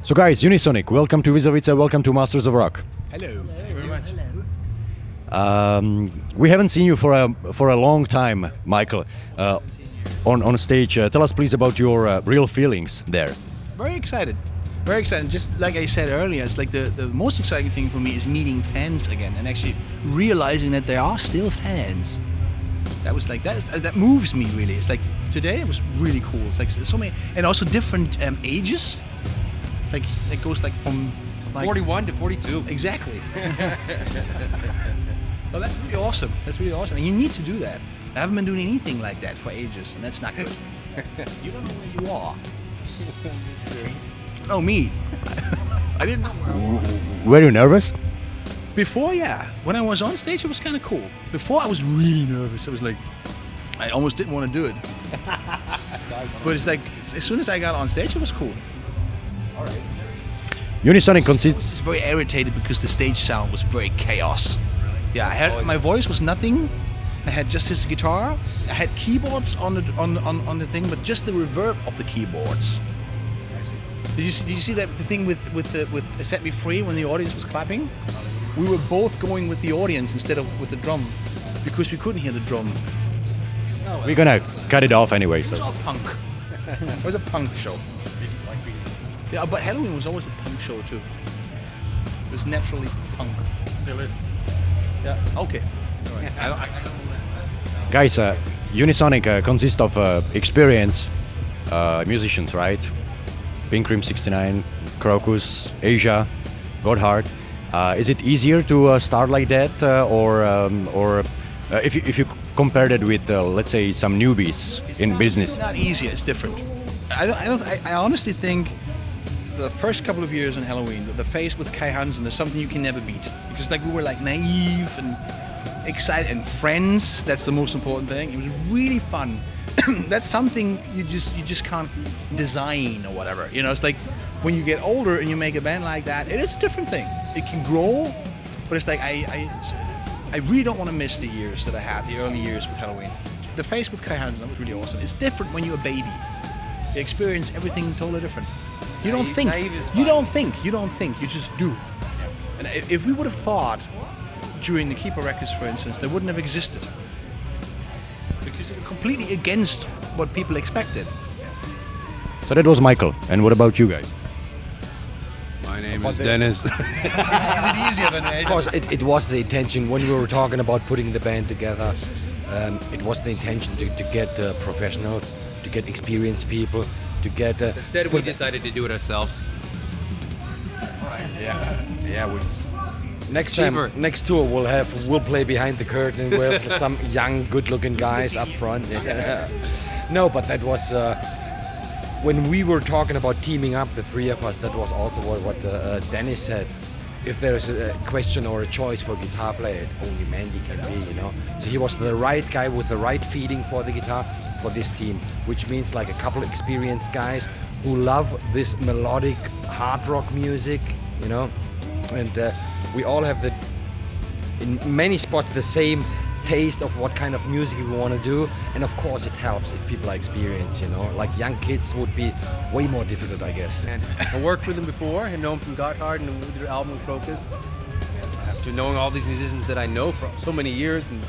So guys, Unisonic, welcome to Vizovice, welcome to Masters of Rock. Hello. Thank you very much. We haven't seen you for a long time, Michael, on stage. Tell us please about your real feelings there. Very excited. Very excited. Just like I said earlier, it's like the most exciting thing for me is meeting fans again and actually realizing that there are still fans. That was like that moves me really. It's like today it was really cool. It's like so many and also different ages. Like it goes like from like 41 to 42. Exactly. Well, that's really awesome. That's really awesome. And you need to do that. I haven't been doing anything like that for ages, and that's not good. You don't know where you are. Oh, me. I didn't know where I was. Were you nervous? Before, yeah. When I was on stage, it was kind of cool. Before, I was really nervous. I was like, I almost didn't want to do it. But it's like, as soon as I got on stage, it was cool. All right. Unisonic I consists... was just very irritated because the stage sound was very chaos. Yeah, I had my voice was nothing. I had just his guitar. I had keyboards on the thing, but just the reverb of the keyboards. Did you see that the thing with Set Me Free when the audience was clapping? We were both going with the audience instead of with the drum because we couldn't hear the drum. We're gonna cut it off anyway. It was So all punk. It was a punk show. Yeah, but Halloween was always a punk show too. It was naturally punk. Still is. Yeah. Okay. All right. guys, Unisonic consists of experienced musicians, right? Pink Cream 69, Crocus, Asia, Godhard. Is it easier to start like that, or if you compared it with, let's say, some newbies in business? It's not easy. It's different. I honestly think the first couple of years in Halloween, the phase with Kai Hansen is something you can never beat because like we were like naive and excited and friends. That's the most important thing. It was really fun. That's something you just can't design or whatever. You know, it's like when you get older and you make a band like that, it is a different thing. It can grow, but it's like I really don't want to miss the years that I had, the early years with Halloween. The phase with Kai Hansen was really awesome. It's different when you're a baby. You experience everything totally different. You don't think. You don't think. You don't think. You just do. And if we would have thought during the Keeper records, for instance, they wouldn't have existed because they were completely against what people expected. So that was Michael. And what about you guys? My name is Dennis. Of course, it was the intention when we were talking about putting the band together. It was the intention to get professionals, to get experienced people, to get. Instead, we decided to do it ourselves. Yeah. Next time, next tour we'll play behind the curtain with some young, good-looking guys up front. No, but that was when we were talking about teaming up, the three of us. That was also what Dennis said. If there's a question or a choice for guitar player, only Mandy can be, you know. So he was the right guy with the right feeling for the guitar for this team, which means like a couple experienced guys who love this melodic hard rock music, you know. And we all have in many spots the same taste of what kind of music we want to do, and of course it helps if people are experienced, you know. Like young kids would be way more difficult, I guess. And I worked with him before, I know him from Gotthard and we did an album with Crocus. After knowing all these musicians that I know for so many years and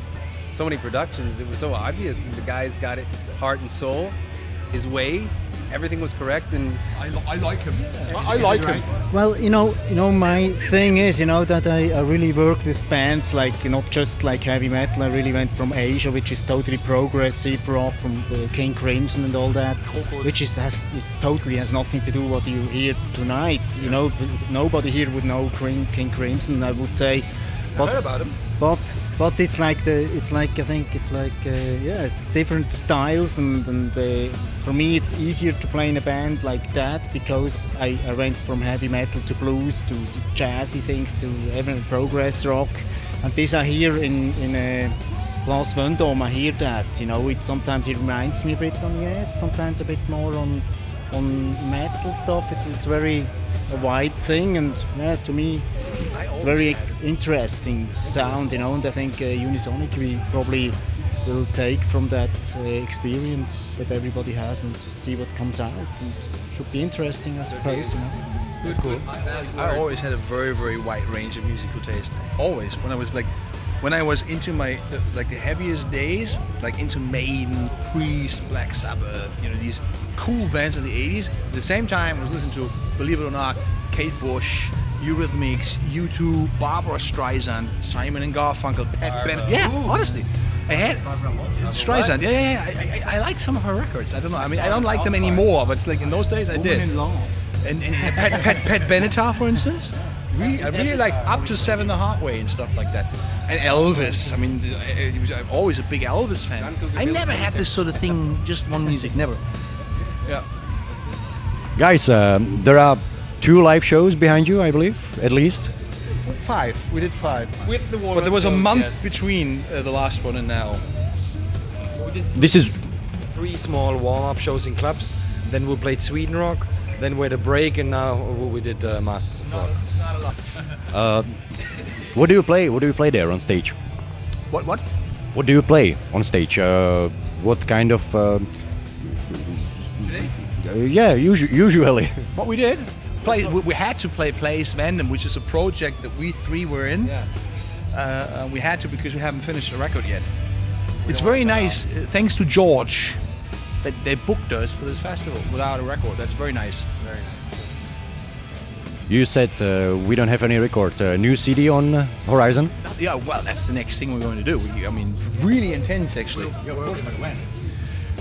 so many productions, it was so obvious. The guy's got it, heart and soul, his way. Everything was correct, and I like him. I like him. Well, you know, my thing is, that I really worked with bands like not just like heavy metal. I really went from Asia, which is totally progressive rock, from King Crimson and all that, which is totally has nothing to do what you hear tonight. You know, nobody here would know King Crimson, I would say. I heard about him. But it's like different styles and for me it's easier to play in a band like that because I went from heavy metal to blues to jazzy things to even progress rock, and this I hear in Blas Vendôme. I hear that, sometimes it reminds me a bit on Yes, sometimes a bit more on metal stuff. It's very a wide thing, and to me it's very interesting sound, and I think Unisonic we probably will take from that experience that everybody has and see what comes out, and should be interesting, I suppose. That's cool. I always had a very, very wide range of musical taste. Always. When I was into the heaviest days, like into Maiden, Priest, Black Sabbath, these cool bands of the 80s. At the same time, I was listening to, believe it or not, Kate Bush, Eurythmics, U2, Barbara Streisand, Simon and Garfunkel, Pat Bennett. Yeah, honestly. I had Streisand. Yeah. I like some of her records. I don't know. I mean, I don't like them anymore, but it's like in those days I did. In Love. And Pat Benatar, for instance. I really like Up to Seven the Hard Way and stuff like that. And Elvis. I mean, I'm always a big Elvis fan. I never had this sort of thing, just one music, never. Yeah. Guys, there are 2 live shows behind you, I believe, at least. 5. We did 5. With the warm-up But there was a shows, month yes. between the last one and now. This is 3 small warm-up shows in clubs. Then we played Sweden Rock. Then we had a break, and now we did Masters of Rock. Not a lot. what do you play? What do you play there on stage? What? What do you play on stage? What kind of? Yeah, usually. What we did? We had to play Place Vandom, which is a project that we 3 were in. Yeah. We had to because we haven't finished the record yet. It's very nice, thanks to George, that they booked us for this festival without a record. That's very nice. Very nice. You said we don't have any record. New CD on horizon? Yeah, well, that's the next thing we're going to do. I mean, really intense, actually.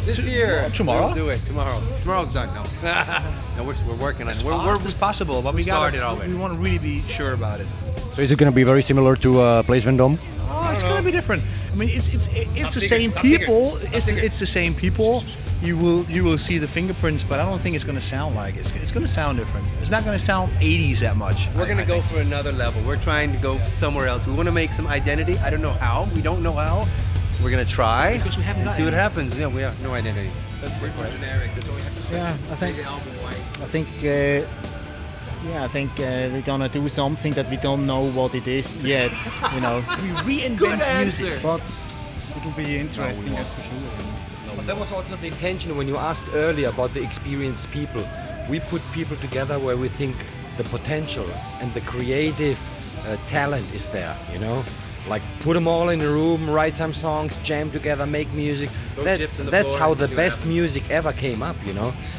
This year. Tomorrow? We'll do it tomorrow. Tomorrow's done. No. No, we're working on it. It's possible, but we want to really be sure about it. So is it going to be very similar to Place Vendôme? Oh, it's going to be different. I mean, it's the same people. It's the same people. You will see the fingerprints, but I don't think it's going to sound like it. It's going to sound different. It's not going to sound 80s that much. We're going to go for another level. We're trying to go somewhere else. We want to make some identity. I don't know how. We don't know how. We're going to try Because we haven't and got see what any. happens. Yeah, we have no identity. That's generic. That's all we have to say. Yeah, I think we're gonna do something that we don't know what it is yet. We reinvent music. But it'll be interesting, that's for sure. But that was also the intention when you asked earlier about the experienced people. We put people together where we think the potential and the creative talent is there, Like put them all in a room, write some songs, jam together, make music. That's how the best music ever came up,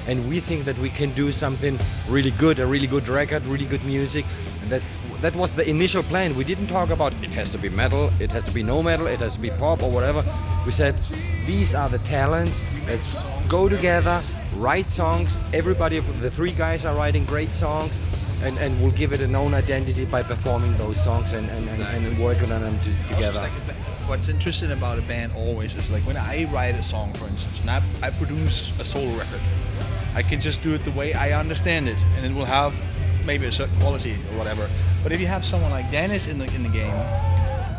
And we think that we can do something really good, a really good record, really good music. And that was the initial plan. We didn't talk about it has to be metal, it has to be no metal, it has to be pop or whatever. We said these are the talents. Let's go together, write songs. Everybody, the 3 guys are writing great songs. And we'll give it an own identity by performing those songs and working on them together. What's interesting about a band always is like when I write a song, for instance, and I produce a solo record, I can just do it the way I understand it, and it will have maybe a certain quality or whatever. But if you have someone like Dennis in the game,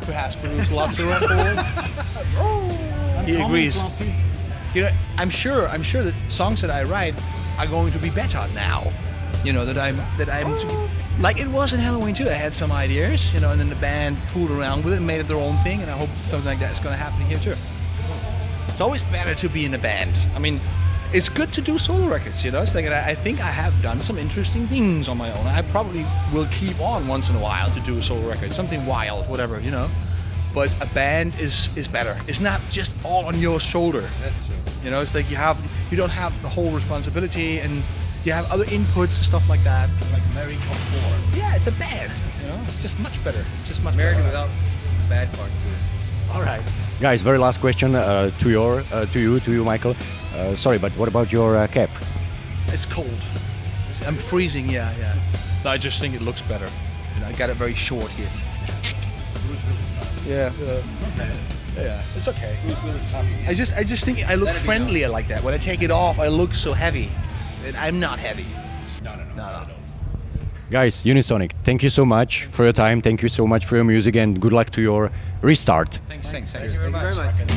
who has produced lots of records, he agrees. I'm sure that songs that I write are going to be better now. That I'm like it was in Halloween too. I had some ideas, and then the band fooled around with it and made it their own thing, and I hope something like that is going to happen here too. It's always better to be in a band. I mean, it's good to do solo records, It's like I think I have done some interesting things on my own. I probably will keep on once in a while to do a solo record, something wild, whatever, But a band is better. It's not just all on your shoulder. That's true. It's like you don't have the whole responsibility and. You have other inputs and stuff like that, like married on board. Yeah, it's a band. It's just much better. It's just much Married better. without the bad part to it. All right. Guys, very last question to you, Michael. Sorry, but what about your cap? It's cold. I'm freezing. Yeah. No, I just think it looks better. I got it very short here. Yeah. Yeah, it's okay. I just think I look friendlier like that. When I take it off, I look so heavy. And I'm not heavy. No. Guys, Unisonic, thank you so much for your time. Thank you so much for your music, and good luck to your restart. Thanks. Thank you very much.